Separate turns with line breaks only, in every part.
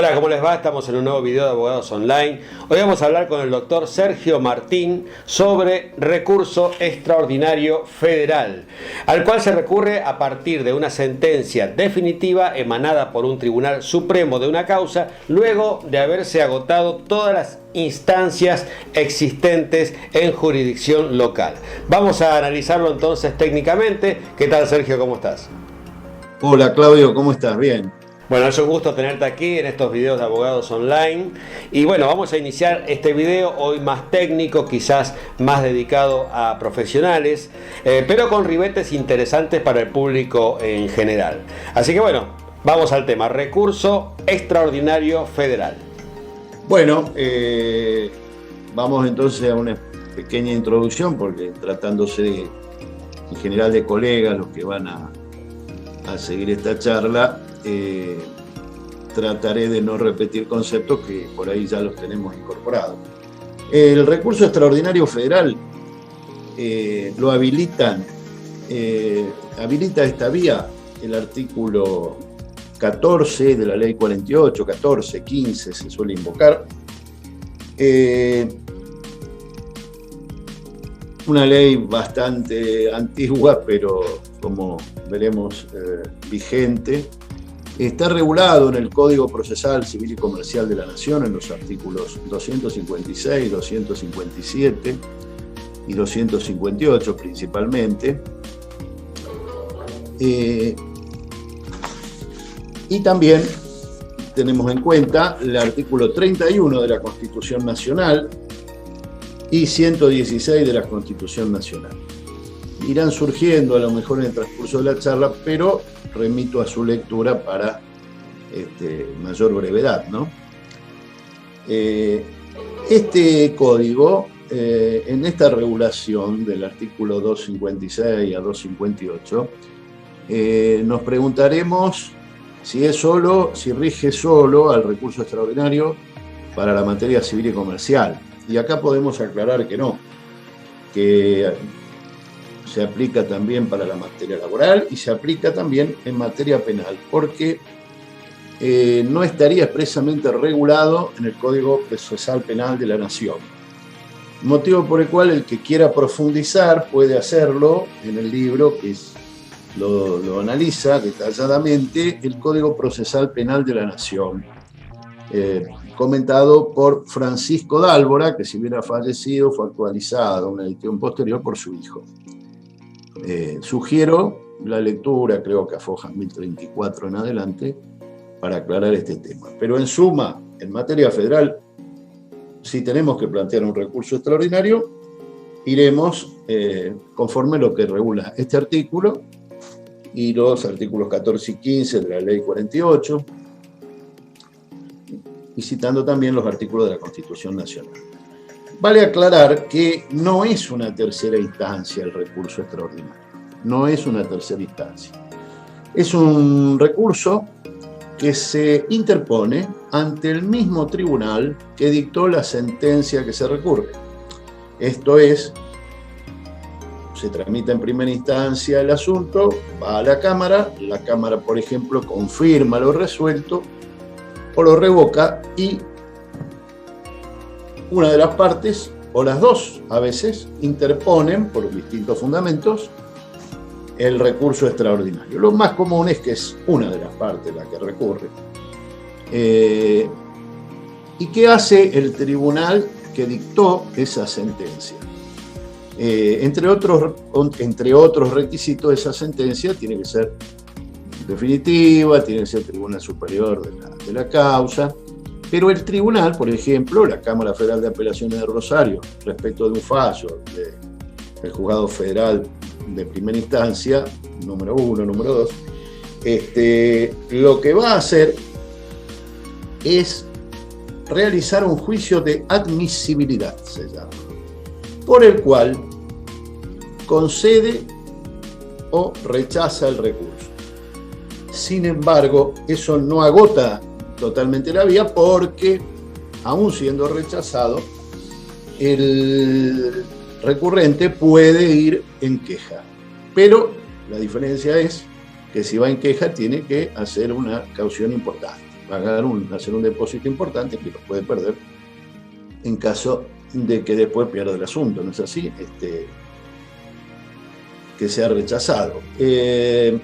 Hola, ¿cómo les va? Estamos en un nuevo video de Abogados Online. Hoy vamos a hablar con el doctor Sergio Martín sobre recurso extraordinario federal, al cual se recurre a partir de una sentencia definitiva emanada por un tribunal supremo de una causa, luego de haberse agotado todas las instancias existentes en jurisdicción local. Vamos a analizarlo entonces técnicamente. ¿Qué tal, Sergio? ¿Cómo estás?
Hola, Claudio, ¿cómo estás? Bien.
Bueno, es un gusto tenerte aquí en estos videos de Abogados Online. Y bueno, vamos a iniciar este video hoy más técnico, quizás más dedicado a profesionales, pero con ribetes interesantes para el público en general. Así que bueno, vamos al tema, recurso extraordinario federal.
Bueno, vamos entonces a una pequeña introducción, porque tratándose en general de colegas los que van a seguir esta charla, trataré de no repetir conceptos que por ahí ya los tenemos incorporados. El recurso extraordinario federal lo habilita esta vía el artículo 14 de la ley 48, 14, 15 se suele invocar. Una ley bastante antigua, pero como veremos vigente. Está regulado en el Código Procesal Civil y Comercial de la Nación en los artículos 256, 257 y 258 principalmente. Y también tenemos en cuenta el artículo 31 de la Constitución Nacional y 116 de la Constitución Nacional. Irán surgiendo a lo mejor en el transcurso de la charla, pero remito a su lectura para mayor brevedad, ¿no? Este código, en esta regulación del artículo 256 a 258, nos preguntaremos si rige solo al recurso extraordinario para la materia civil y comercial. Y acá podemos aclarar que no, que se aplica también para la materia laboral y se aplica también en materia penal, porque no estaría expresamente regulado en el Código Procesal Penal de la Nación. Motivo por el cual el que quiera profundizar puede hacerlo en el libro que lo analiza detalladamente, el Código Procesal Penal de la Nación, comentado por Francisco Dálvora, que si bien ha fallecido fue actualizado una edición posterior por su hijo. Sugiero la lectura, creo que a Fojas 1034 en adelante, para aclarar este tema. Pero en suma, en materia federal, si tenemos que plantear un recurso extraordinario, iremos conforme lo que regula este artículo y los artículos 14 y 15 de la ley 48, y citando también los artículos de la Constitución Nacional. Vale aclarar que no es una tercera instancia el recurso extraordinario. No es una tercera instancia. Es un recurso que se interpone ante el mismo tribunal que dictó la sentencia que se recurre. Esto es, se tramita en primera instancia el asunto, va a la Cámara, por ejemplo, confirma lo resuelto o lo revoca y una de las partes, o las dos a veces, interponen por distintos fundamentos el recurso extraordinario. Lo más común es que es una de las partes la que recurre. ¿Y qué hace el tribunal que dictó esa sentencia? Entre otros requisitos de esa sentencia, tiene que ser definitiva, tiene que ser tribunal superior de la causa. Pero el tribunal, por ejemplo, la Cámara Federal de Apelaciones de Rosario, respecto de un fallo del Juzgado Federal de Primera Instancia, número 1, número 2, lo que va a hacer es realizar un juicio de admisibilidad, se llama, por el cual concede o rechaza el recurso. Sin embargo, eso no agota totalmente la vía, porque aún siendo rechazado, el recurrente puede ir en queja. Pero la diferencia es que si va en queja tiene que hacer una caución importante. hacer un depósito importante que lo puede perder en caso de que después pierda el asunto, ¿no es así? Que sea rechazado. En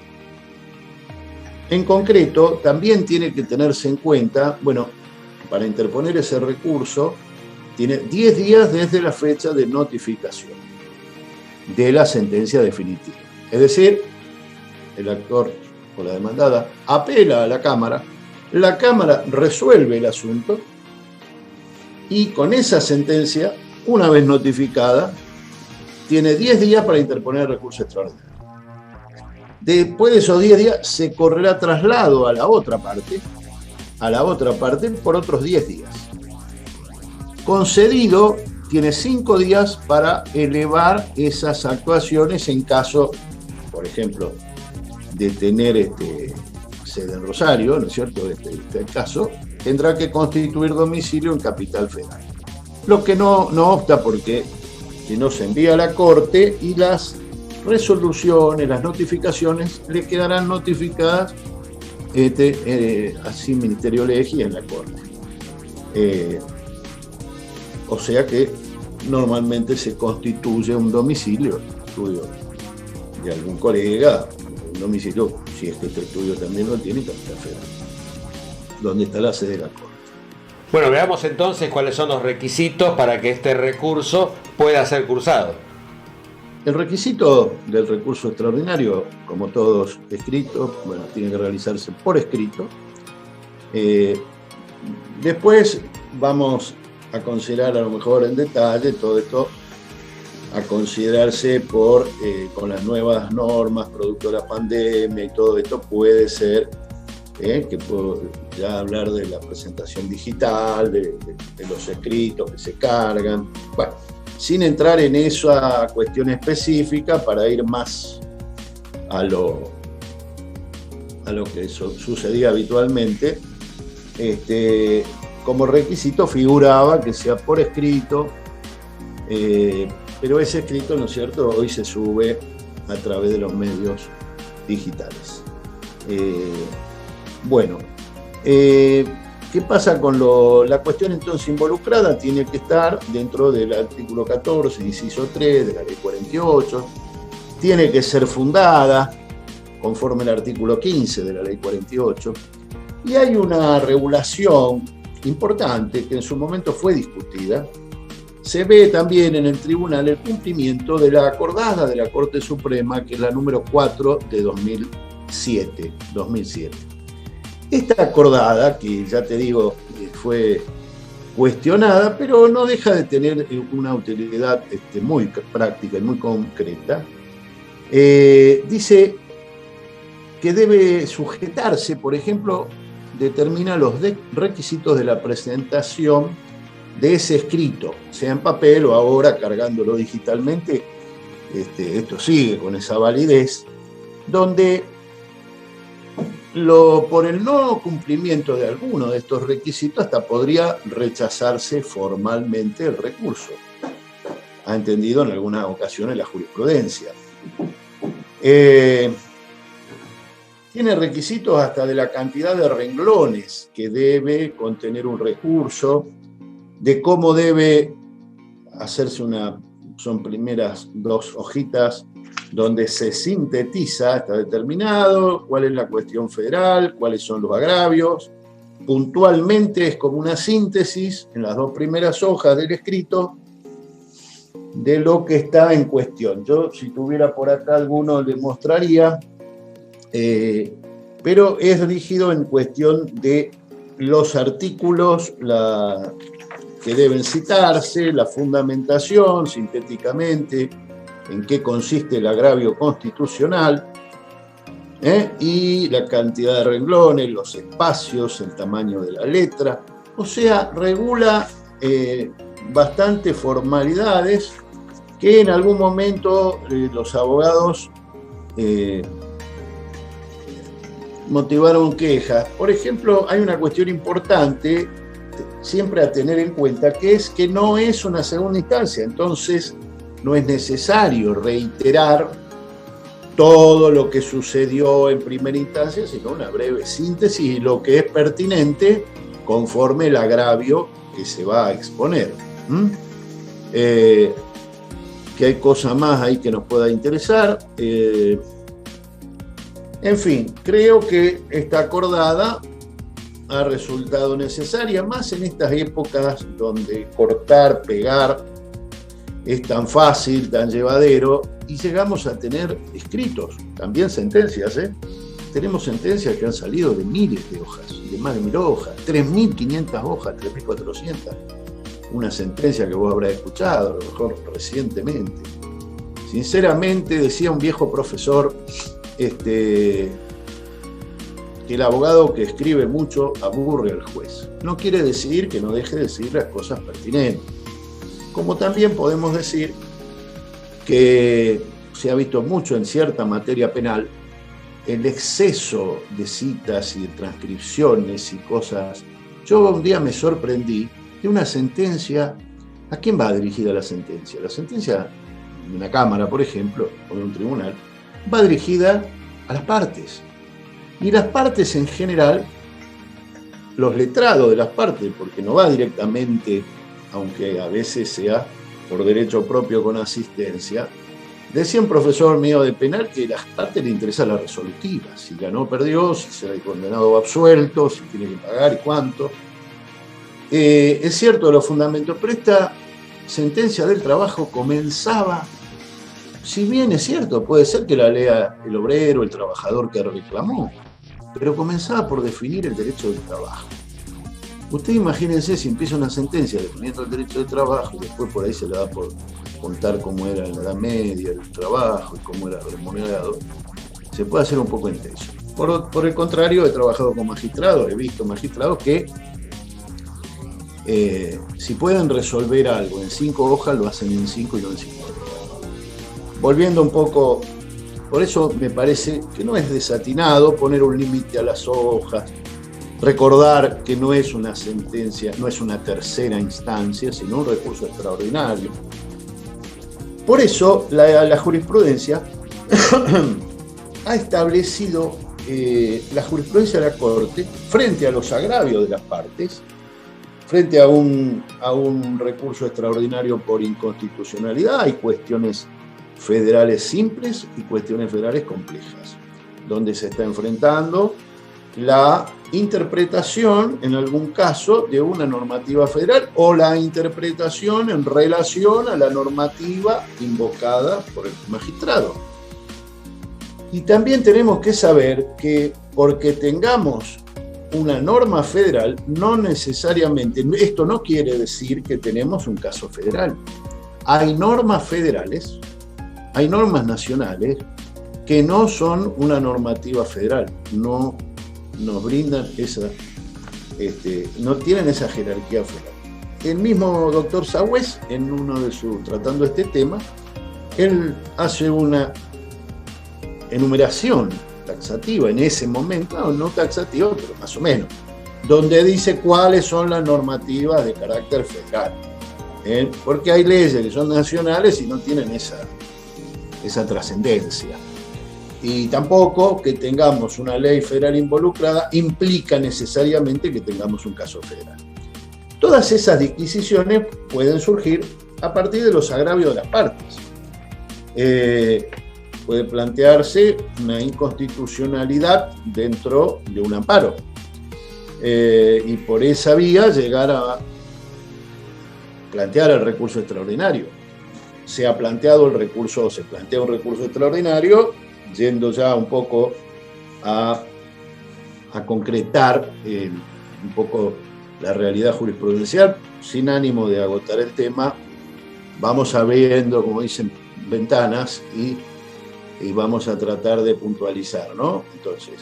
concreto, también tiene que tenerse en cuenta, bueno, para interponer ese recurso, tiene 10 días desde la fecha de notificación de la sentencia definitiva. Es decir, el actor o la demandada apela a la Cámara resuelve el asunto y con esa sentencia, una vez notificada, tiene 10 días para interponer el recurso extraordinario. Después de esos 10 días se correrá traslado a la otra parte por otros 10 días. Concedido, tiene 5 días para elevar esas actuaciones en caso, por ejemplo, de tener sede en Rosario, ¿no es cierto? Este caso, tendrá que constituir domicilio en Capital Federal. Lo que no opta porque si no se envía a la Corte y las resoluciones, las notificaciones le quedarán notificadas así Ministerio Legi en la Corte. O sea que normalmente se constituye un domicilio, estudio de algún colega, un domicilio, si es que este estudio también lo tiene, Capital Federal, donde está la sede de la Corte.
Bueno, veamos entonces cuáles son los requisitos para que este recurso pueda ser cursado.
El requisito del recurso extraordinario, como todos escritos, bueno, tiene que realizarse por escrito. Después vamos a considerar a lo mejor en detalle todo esto, a considerarse con las nuevas normas producto de la pandemia y todo esto puede ser que puedo ya hablar de la presentación digital, de los escritos que se cargan, bueno, sin entrar en esa cuestión específica para ir más a lo que sucedía habitualmente. Como requisito figuraba que sea por escrito, pero ese escrito, ¿no es cierto?, hoy se sube a través de los medios digitales. ¿Qué pasa con la cuestión entonces involucrada? Tiene que estar dentro del artículo 14, inciso 3 de la ley 48, tiene que ser fundada conforme al artículo 15 de la ley 48, y hay una regulación importante que en su momento fue discutida. Se ve también en el tribunal el cumplimiento de la acordada de la Corte Suprema, que es la número 4 de 2007. Esta acordada, que ya te digo, fue cuestionada, pero no deja de tener una utilidad muy práctica y muy concreta, dice que debe sujetarse, por ejemplo, determina los requisitos de la presentación de ese escrito, sea en papel o ahora cargándolo digitalmente, esto sigue con esa validez, donde por el no cumplimiento de alguno de estos requisitos hasta podría rechazarse formalmente el recurso. Ha entendido en algunas ocasiones la jurisprudencia. Tiene requisitos hasta de la cantidad de renglones que debe contener un recurso, de cómo debe hacerse son primeras 2 hojitas donde se sintetiza, está determinado cuál es la cuestión federal, cuáles son los agravios. Puntualmente es como una síntesis en las 2 primeras hojas del escrito de lo que está en cuestión. Yo, si tuviera por acá alguno, le mostraría, pero es rígido en cuestión de los artículos que deben citarse, la fundamentación sintéticamente, en qué consiste el agravio constitucional, y la cantidad de renglones, los espacios, el tamaño de la letra. O sea, regula bastantes formalidades que en algún momento los abogados motivaron quejas. Por ejemplo, hay una cuestión importante siempre a tener en cuenta, que es que no es una segunda instancia, entonces no es necesario reiterar todo lo que sucedió en primera instancia, sino una breve síntesis y lo que es pertinente conforme el agravio que se va a exponer. Que hay cosas más ahí que nos pueda interesar. En fin, creo que esta acordada ha resultado necesaria, más en estas épocas donde cortar, pegar es tan fácil, tan llevadero, y llegamos a tener escritos, también sentencias, Tenemos sentencias que han salido de miles de hojas, de más de 1000 hojas, 3500 hojas, 3400. Una sentencia que vos habrás escuchado, a lo mejor recientemente. Sinceramente, decía un viejo profesor, que el abogado que escribe mucho aburre al juez. No quiere decir que no deje de decir las cosas pertinentes. Como también podemos decir que se ha visto mucho en cierta materia penal el exceso de citas y de transcripciones y cosas. Yo un día me sorprendí de una sentencia. ¿A quién va dirigida la sentencia? La sentencia de una cámara, por ejemplo, o de un tribunal, va dirigida a las partes. Y las partes en general, los letrados de las partes, porque no va directamente, aunque a veces sea por derecho propio con asistencia. Decía un profesor mío de penal que a las partes le interesa la resolutiva, si ganó o perdió, si será condenado o absuelto, si tiene que pagar y cuánto. Es cierto los fundamentos, pero esta sentencia del trabajo comenzaba, si bien es cierto, puede ser que la lea el obrero, el trabajador que reclamó, pero comenzaba por definir el derecho del trabajo. Ustedes imagínense si empieza una sentencia definiendo el derecho del trabajo y después por ahí se le da por contar cómo era en la Edad Media el trabajo y cómo era remunerado, se puede hacer un poco intenso. Por el contrario, he trabajado con magistrados, he visto magistrados que si pueden resolver algo en 5 hojas, lo hacen en 5 y no en 5. Volviendo un poco, por eso me parece que no es desatinado poner un límite a las hojas, recordar que no es una sentencia, no es una tercera instancia, sino un recurso extraordinario. Por eso la jurisprudencia ha establecido, la jurisprudencia de la Corte, frente a los agravios de las partes, frente a un recurso extraordinario por inconstitucionalidad, hay cuestiones federales simples y cuestiones federales complejas, donde se está enfrentando la interpretación, en algún caso, de una normativa federal o la interpretación en relación a la normativa invocada por el magistrado. Y también tenemos que saber que porque tengamos una norma federal, no necesariamente, esto no quiere decir que tenemos un caso federal. Hay normas federales, hay normas nacionales que no son una normativa federal, no nos brindan esa, no tienen esa jerarquía federal. El mismo doctor Sagüez, en uno de sus, tratando este tema, él hace una enumeración taxativa en ese momento, no taxativa, pero más o menos, donde dice cuáles son las normativas de carácter federal. Porque hay leyes que son nacionales y no tienen esa trascendencia. Y tampoco que tengamos una ley federal involucrada implica necesariamente que tengamos un caso federal. Todas esas disquisiciones pueden surgir a partir de los agravios de las partes. Puede plantearse una inconstitucionalidad dentro de un amparo. Y por esa vía llegar a plantear el recurso extraordinario. Se plantea un recurso extraordinario, yendo ya un poco a concretar un poco la realidad jurisprudencial, sin ánimo de agotar el tema. Vamos abriendo, como dicen, ventanas y vamos a tratar de puntualizar, ¿no? Entonces,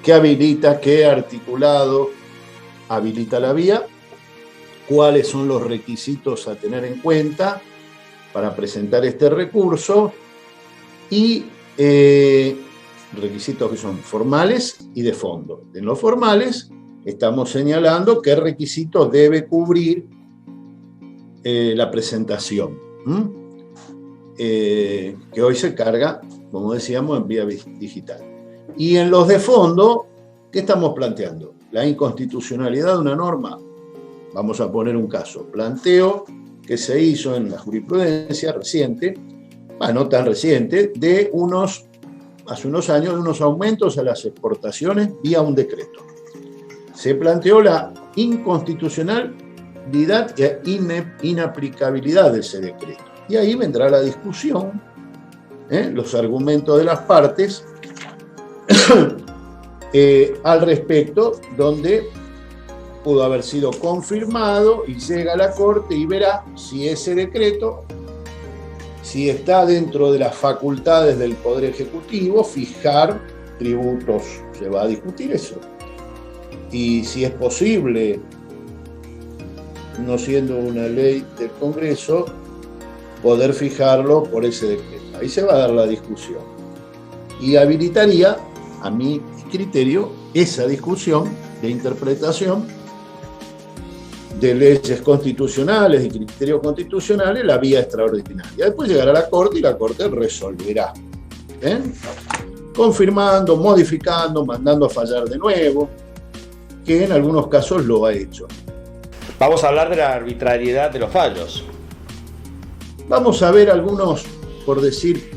¿qué habilita, qué articulado habilita la vía? ¿Cuáles son los requisitos a tener en cuenta para presentar este recurso? Y requisitos que son formales y de fondo. En los formales estamos señalando qué requisitos debe cubrir la presentación, que hoy se carga como decíamos, en vía digital. Y en los de fondo, ¿qué estamos planteando? La inconstitucionalidad de una norma. Vamos a poner un caso. Planteo que se hizo en la jurisprudencia reciente, no tan reciente, hace unos años, de unos aumentos a las exportaciones vía un decreto. Se planteó la inconstitucionalidad e inaplicabilidad de ese decreto. Y ahí vendrá la discusión, los argumentos de las partes al respecto, donde pudo haber sido confirmado y llega a la Corte y verá si ese decreto, si está dentro de las facultades del Poder Ejecutivo, fijar tributos. Se va a discutir eso. Y si es posible, no siendo una ley del Congreso, poder fijarlo por ese decreto. Ahí se va a dar la discusión. Y habilitaría, a mi criterio, esa discusión de interpretación de leyes constitucionales y criterios constitucionales, la vía extraordinaria. Después llegará a la Corte y la Corte resolverá. Confirmando, modificando, mandando a fallar de nuevo, que en algunos casos lo ha hecho.
Vamos a hablar de la arbitrariedad de los fallos.
Vamos a ver algunos, por decir,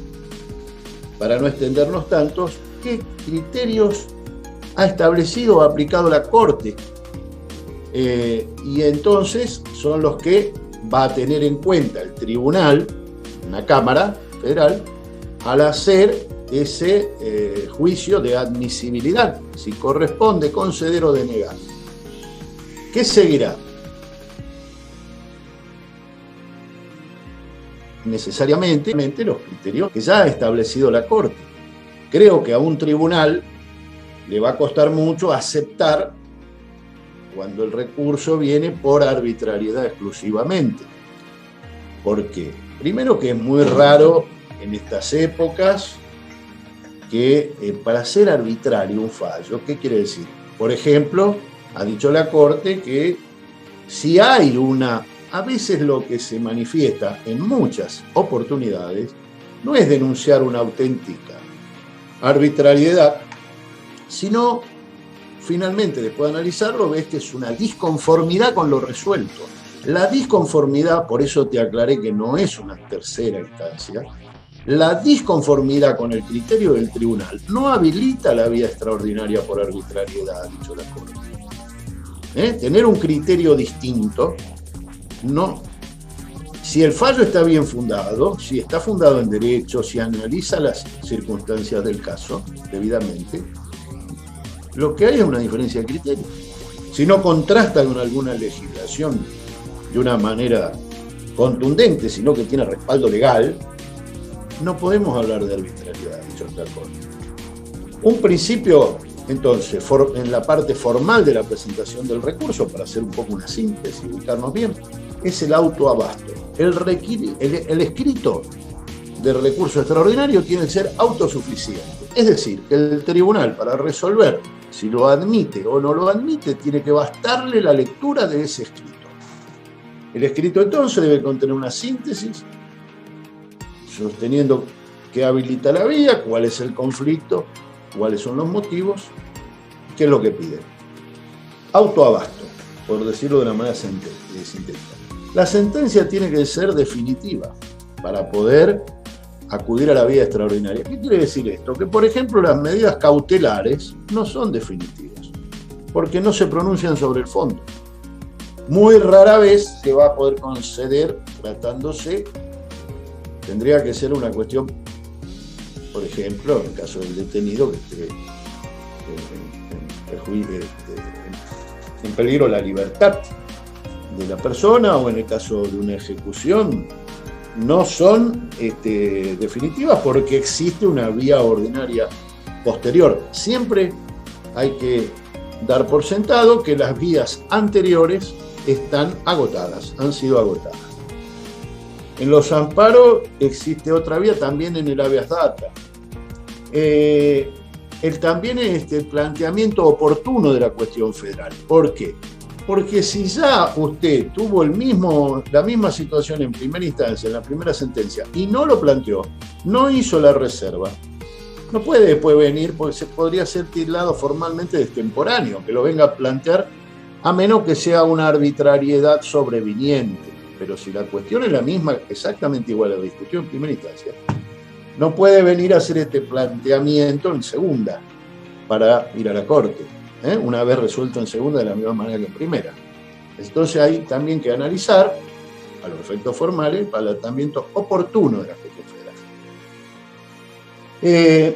para no extendernos tantos, qué criterios ha establecido o ha aplicado la Corte. Y entonces son los que va a tener en cuenta el tribunal, una Cámara Federal, al hacer ese juicio de admisibilidad, si corresponde conceder o denegar. ¿Qué seguirá? Necesariamente los criterios que ya ha establecido la Corte. Creo que a un tribunal le va a costar mucho aceptar cuando el recurso viene por arbitrariedad exclusivamente. ¿Por qué? Primero, que es muy raro en estas épocas que para ser arbitrario un fallo, ¿qué quiere decir? Por ejemplo, ha dicho la Corte que si hay a veces lo que se manifiesta en muchas oportunidades no es denunciar una auténtica arbitrariedad, sino finalmente, después de analizarlo, ves que es una disconformidad con lo resuelto. La disconformidad, por eso te aclaré que no es una tercera instancia, la disconformidad con el criterio del tribunal no habilita la vía extraordinaria por arbitrariedad, ha dicho la Corte. Tener un criterio distinto, no. Si el fallo está bien fundado, si está fundado en derecho, si analiza las circunstancias del caso debidamente, lo que hay es una diferencia de criterio. Si no contrasta con alguna legislación de una manera contundente, sino que tiene respaldo legal, no podemos hablar de arbitrariedad, dicho la Corte. Un principio, entonces, en la parte formal de la presentación del recurso, para hacer un poco una síntesis y ubicarnos bien, es el autoabasto. El escrito del recurso extraordinario tiene que ser autosuficiente. Es decir, que el tribunal, para resolver si lo admite o no lo admite, tiene que bastarle la lectura de ese escrito. El escrito entonces debe contener una síntesis, sosteniendo que habilita la vía, cuál es el conflicto, cuáles son los motivos, qué es lo que pide. Autoabasto, por decirlo de una manera sintética. La sentencia tiene que ser definitiva para poder acudir a la vía extraordinaria. ¿Qué quiere decir esto? Que, por ejemplo, las medidas cautelares no son definitivas, porque no se pronuncian sobre el fondo. Muy rara vez se va a poder conceder tratándose, tendría que ser una cuestión, por ejemplo, en el caso del detenido, que esté en peligro la libertad de la persona, o en el caso de una ejecución, no son definitivas porque existe una vía ordinaria posterior. Siempre hay que dar por sentado que las vías anteriores están agotadas, han sido agotadas. En los amparos existe otra vía, también en el habeas data. También el planteamiento oportuno de la cuestión federal. ¿Por qué? Porque si ya usted tuvo la misma situación en primera instancia, en la primera sentencia, y no lo planteó, no hizo la reserva, no puede después venir, porque se podría ser tildado formalmente de extemporáneo, que lo venga a plantear, a menos que sea una arbitrariedad sobreviniente. Pero si la cuestión es la misma, exactamente igual a la discusión en primera instancia, no puede venir a hacer este planteamiento en segunda para ir a la Corte, una vez resuelto en segunda de la misma manera que en primera. Entonces hay también que analizar, a los efectos formales, el planteamiento oportuno de la cuestión federal.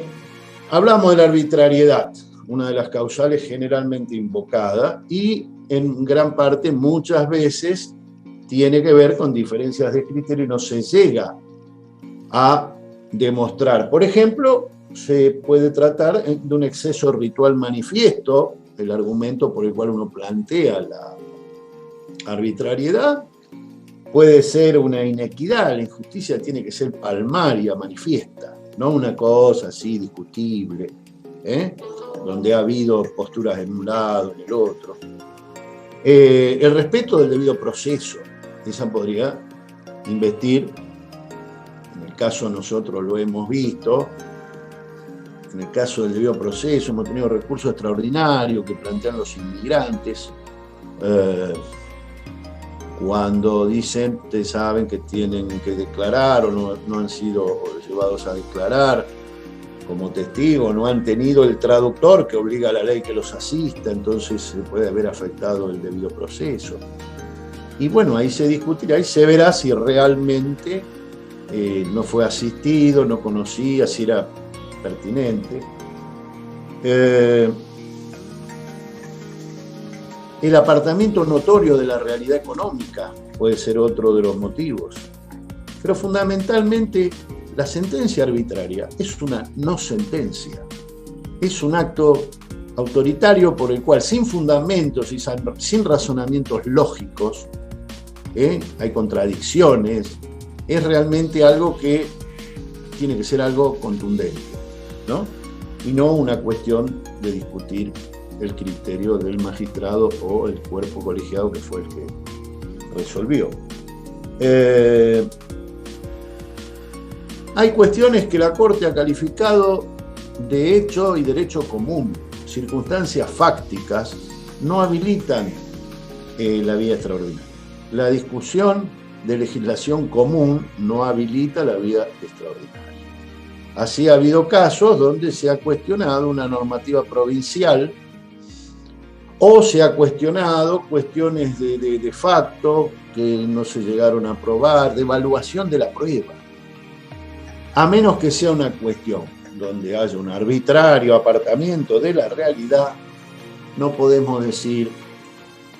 Hablamos de la arbitrariedad, una de las causales generalmente invocada, y en gran parte, muchas veces, tiene que ver con diferencias de criterio y no se llega a demostrar. Por ejemplo, se puede tratar de un exceso ritual manifiesto, el argumento por el cual uno plantea la arbitrariedad. Puede ser una inequidad, la injusticia tiene que ser palmaria, manifiesta, no una cosa así discutible, donde ha habido posturas en un lado, en el otro. El respeto del debido proceso, esa podría investir. En el caso nosotros lo hemos visto, en el caso del debido proceso hemos tenido recursos extraordinarios que plantean los inmigrantes, cuando dicen, ustedes saben que tienen que declarar o no han sido llevados a declarar como testigo, no han tenido el traductor que obliga a la ley que los asista, entonces se puede haber afectado el debido proceso. Y bueno, ahí se discutirá y se verá si realmente no fue asistido, no conocía, si era pertinente. El apartamiento notorio de la realidad económica puede ser otro de los motivos. Pero fundamentalmente, la sentencia arbitraria es una no sentencia. Es un acto autoritario por el cual, sin fundamentos y sin razonamientos lógicos, hay contradicciones, es realmente algo que tiene que ser algo contundente, ¿no? Y no una cuestión de discutir el criterio del magistrado o el cuerpo colegiado que fue el que resolvió. Hay cuestiones que la Corte ha calificado de hecho y derecho común. Circunstancias fácticas no habilitan la vía extraordinaria. La discusión de legislación común no habilita la vía extraordinaria. Así ha habido casos donde se ha cuestionado una normativa provincial o se ha cuestionado cuestiones de facto que no se llegaron a aprobar, de evaluación de la prueba. A menos que sea una cuestión donde haya un arbitrario apartamiento de la realidad, no podemos decir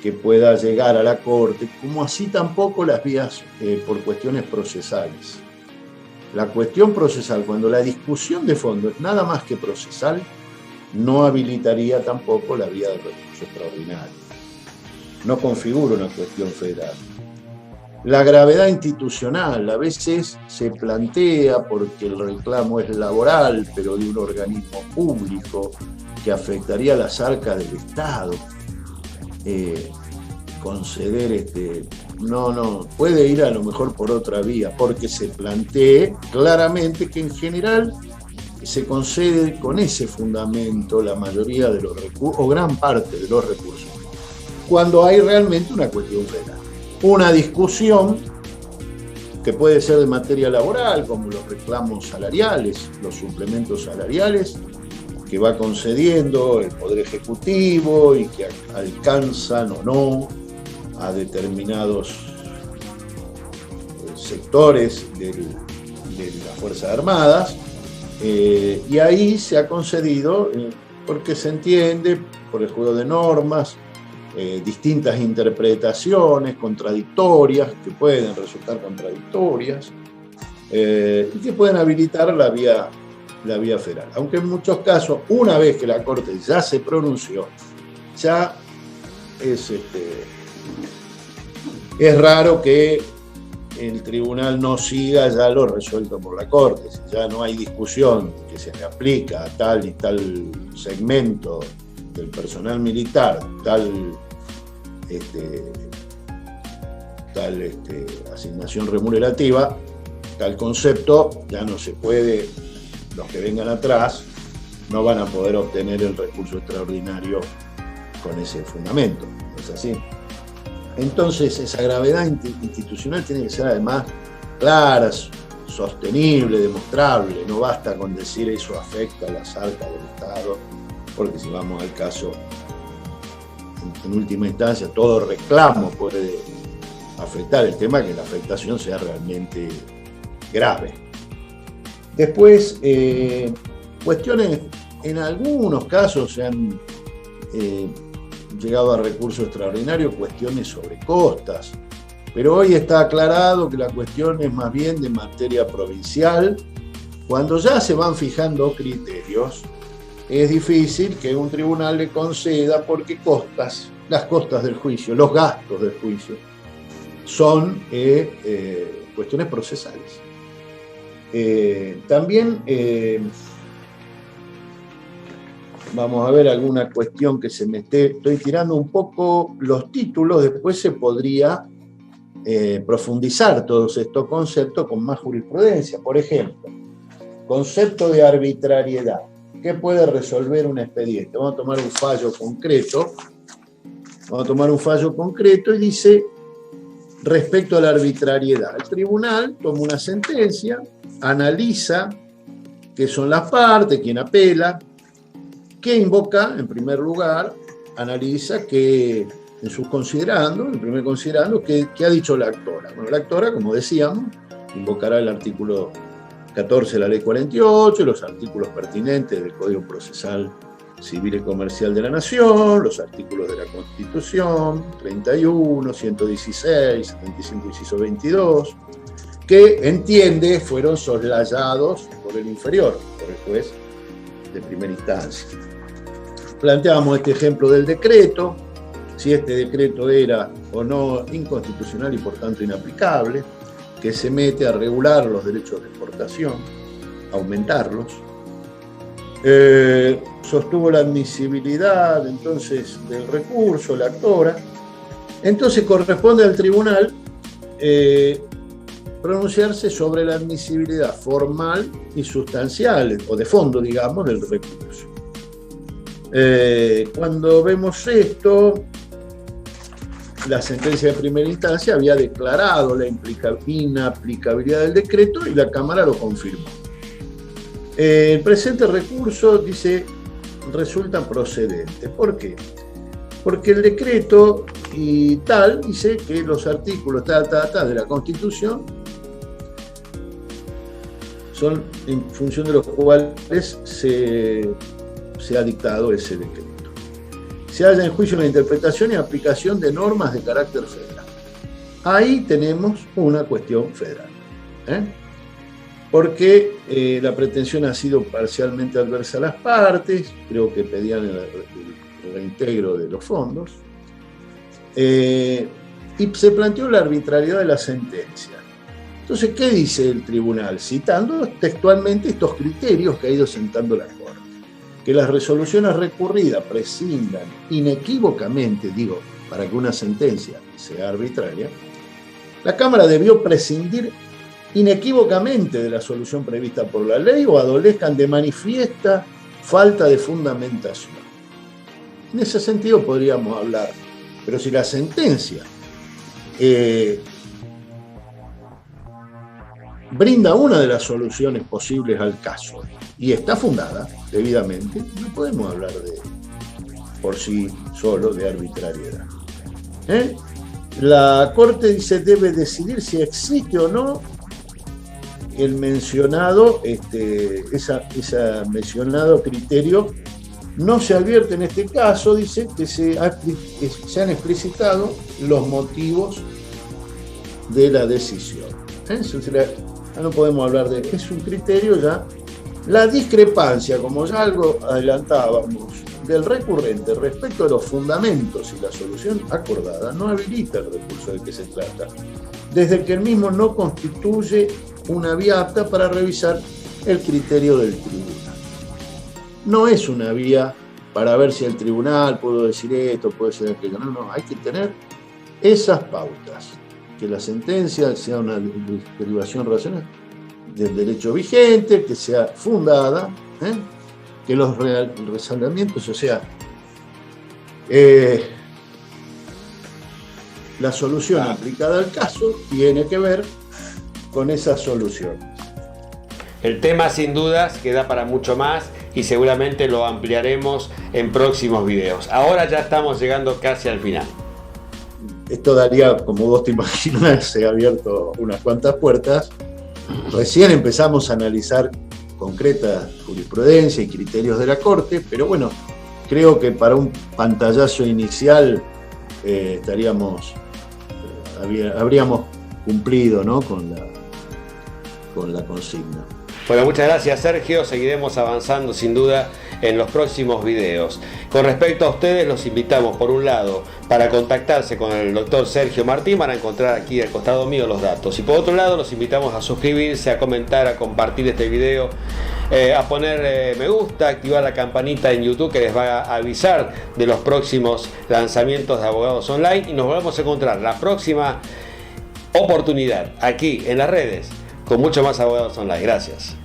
que pueda llegar a la Corte, como así tampoco las vías por cuestiones procesales. La cuestión procesal, cuando la discusión de fondo es nada más que procesal, no habilitaría tampoco la vía del recurso extraordinario. No configura una cuestión federal. La gravedad institucional a veces se plantea porque el reclamo es laboral, pero de un organismo público que afectaría las arcas del Estado. Conceder no, puede ir a lo mejor por otra vía, porque se plantee claramente que en general se concede con ese fundamento la mayoría de los recursos, o gran parte de los recursos, cuando hay realmente una cuestión federal. Una discusión que puede ser de materia laboral, como los reclamos salariales, los suplementos salariales, que va concediendo el Poder Ejecutivo y que alcanzan o no a determinados sectores de las Fuerzas Armadas, y ahí se ha concedido porque se entiende por el juego de normas, distintas interpretaciones contradictorias, que pueden resultar contradictorias, y que pueden habilitar la vía federal. Aunque en muchos casos, una vez que la Corte ya se pronunció, ya es raro que el tribunal no siga ya lo resuelto por la Corte. Si ya no hay discusión que se le aplica a tal y tal segmento del personal militar, tal tal asignación remunerativa, tal concepto ya no se puede, los que vengan atrás no van a poder obtener el recurso extraordinario con ese fundamento, ¿no es así? Entonces esa gravedad institucional tiene que ser además clara, sostenible, demostrable. No basta con decir eso afecta a las arcas del Estado, porque si vamos al caso, en última instancia, todo reclamo puede afectar. El tema es que la afectación sea realmente grave. Después, cuestiones, en algunos casos se han llegado a recurso extraordinario, cuestiones sobre costas, pero hoy está aclarado que la cuestión es más bien de materia provincial. Cuando ya se van fijando criterios, es difícil que un tribunal le conceda, porque las costas del juicio, los gastos del juicio, son cuestiones procesales. También vamos a ver alguna cuestión que estoy tirando un poco los títulos, después se podría profundizar todos estos conceptos con más jurisprudencia. Por ejemplo, concepto de arbitrariedad. ¿Qué puede resolver un expediente? Vamos a tomar un fallo concreto y dice, respecto a la arbitrariedad, el tribunal toma una sentencia, analiza qué son las partes, quién apela, qué invoca, en primer lugar, analiza que en el primer considerando, ¿qué ha dicho la actora? Bueno, la actora, como decíamos, invocará el artículo 14 de la Ley 48, los artículos pertinentes del Código Procesal Civil y Comercial de la Nación, los artículos de la Constitución, 31, 116, 75, inciso 22, que entiende fueron soslayados por el inferior, por el juez de primera instancia. Planteábamos este ejemplo del decreto, si este decreto era o no inconstitucional y por tanto inaplicable, que se mete a regular los derechos de exportación, aumentarlos. Sostuvo la admisibilidad entonces del recurso, la actora. Entonces corresponde al tribunal pronunciarse sobre la admisibilidad formal y sustancial, o de fondo, digamos, del recurso. Cuando vemos esto, la sentencia de primera instancia había declarado la inaplicabilidad del decreto y la Cámara lo confirmó. El presente recurso, dice, resulta procedente. ¿Por qué? Porque el decreto y tal dice que los artículos de la Constitución son en función de los cuales se ha dictado ese decreto. Se halla en juicio la interpretación y aplicación de normas de carácter federal. Ahí tenemos una cuestión federal. Porque la pretensión ha sido parcialmente adversa a las partes, creo que pedían el reintegro de los fondos, y se planteó la arbitrariedad de la sentencia. Entonces, ¿qué dice el tribunal? Citando textualmente estos criterios que ha ido sentando la Corte. Que las resoluciones recurridas prescindan inequívocamente, para que una sentencia sea arbitraria, la Cámara debió prescindir inequívocamente de la solución prevista por la ley o adolezcan de manifiesta falta de fundamentación. En ese sentido podríamos hablar, pero si la sentencia brinda una de las soluciones posibles al caso y está fundada debidamente, no podemos hablar por sí solo de arbitrariedad. La Corte dice debe decidir si existe o no el mencionado, mencionado criterio. No se advierte en este caso, dice que se han explicitado los motivos de la decisión. No podemos hablar es un criterio ya. La discrepancia, como ya algo adelantábamos, del recurrente respecto a los fundamentos y la solución acordada no habilita el recurso del que se trata, desde que el mismo no constituye una vía apta para revisar el criterio del tribunal. No es una vía para ver si el tribunal pudo decir esto, puede ser aquello. No, no, hay que tener esas pautas, que la sentencia sea una derivación racional del derecho vigente, que sea fundada, que los resalvamientos, o sea, la solución aplicada al caso tiene que ver con esa solución.
El tema sin dudas queda para mucho más y seguramente lo ampliaremos en próximos videos. Ahora ya estamos llegando casi al final.
Esto daría, como vos te imaginas, se ha abierto unas cuantas puertas. Recién empezamos a analizar concreta jurisprudencia y criterios de la Corte, pero bueno, creo que para un pantallazo inicial habríamos cumplido, ¿no?, con la consigna.
Bueno, muchas gracias, Sergio. Seguiremos avanzando sin duda en los próximos videos. Con respecto a ustedes, los invitamos, por un lado, para contactarse con el doctor Sergio Martín, van a encontrar aquí al costado mío los datos. Y por otro lado, los invitamos a suscribirse, a comentar, a compartir este video, a poner me gusta, activar la campanita en YouTube que les va a avisar de los próximos lanzamientos de Abogados Online. Y nos volvemos a encontrar la próxima oportunidad aquí en las redes con mucho más Abogados Online. Gracias.